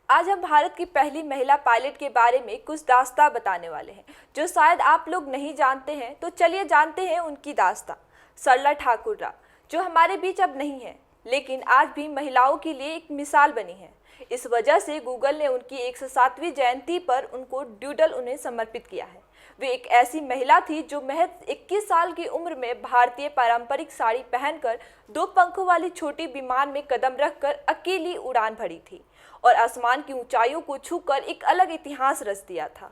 आज हम भारत की पहली महिला पायलट के बारे में कुछ दास्तां बताने वाले हैं जो शायद आप लोग नहीं जानते हैं। तो चलिए जानते हैं उनकी दास्तां। सरला ठाकुर, जो हमारे बीच अब नहीं है, लेकिन आज भी महिलाओं के लिए एक मिसाल बनी है। इस वजह से गूगल ने उनकी 107वीं जयंती पर उनको ड्यूडल उन्हें समर्पित किया है। वे एक ऐसी महिला थी जो महज 21 साल की उम्र में भारतीय पारंपरिक साड़ी पहनकर 2 पंखों वाली छोटी विमान में कदम रखकर अकेली उड़ान भरी थी और आसमान की ऊंचाइयों को छूकर एक अलग इतिहास रच दिया था।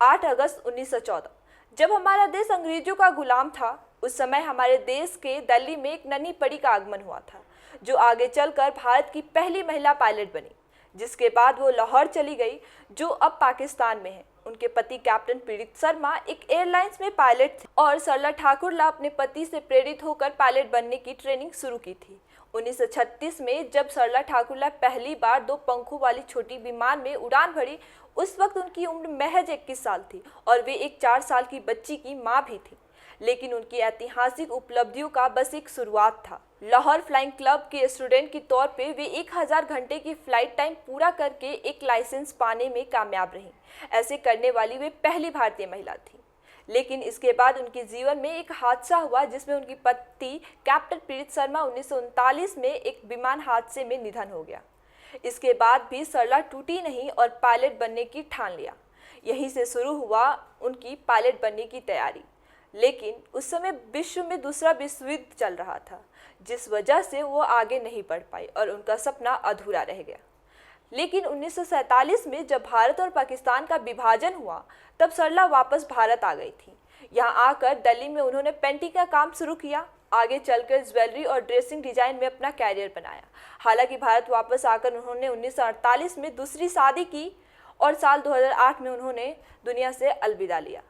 8 अगस्त 1914, जब हमारा देश अंग्रेजों का गुलाम था, उस समय हमारे देश के दिल्ली में एक नन्ही परी का आगमन हुआ था, जो आगे चलकर भारत की पहली महिला पायलट बनी। जिसके बाद वो लाहौर चली गई, जो अब पाकिस्तान में है। उनके पति कैप्टन पीड़ित शर्मा एक एयरलाइंस में पायलट थे और सरला ठाकुर अपने पति से प्रेरित होकर पायलट बनने की ट्रेनिंग शुरू की थी। 1936 में जब सरला ठाकुर पहली बार 2 पंखों वाली छोटी विमान में उड़ान भरी, उस वक्त उनकी उम्र महज 21 साल थी और वे एक 4 साल की बच्ची की मां भी थी। लेकिन उनकी ऐतिहासिक उपलब्धियों का बस एक शुरुआत था। लाहौर फ्लाइंग क्लब के स्टूडेंट के तौर पे वे 1000 घंटे की फ्लाइट टाइम पूरा करके एक लाइसेंस पाने में कामयाब रहीं। ऐसे करने वाली वे पहली भारतीय महिला थी। लेकिन इसके बाद उनके जीवन में एक हादसा हुआ, जिसमें उनकी पति कैप्टन पीड़ित शर्मा 1939 में एक विमान हादसे में निधन हो गया। इसके बाद भी सरला टूटी नहीं और पायलट बनने की ठान लिया। यहीं से शुरू हुआ उनकी पायलट बनने की तैयारी। लेकिन उस समय विश्व में दूसरा विश्व युद्ध चल रहा था, जिस वजह से वो आगे नहीं बढ़ पाई और उनका सपना अधूरा रह गया। लेकिन 1947 में जब भारत और पाकिस्तान का विभाजन हुआ, तब सरला वापस भारत आ गई थी। यहाँ आकर दिल्ली में उन्होंने पेंटिंग का काम शुरू किया। आगे चलकर ज्वेलरी और ड्रेसिंग डिजाइन में अपना कैरियर बनाया। हालांकि भारत वापस आकर उन्होंने 1948 में दूसरी शादी की और साल 2008 में उन्होंने दुनिया से अलविदा लिया।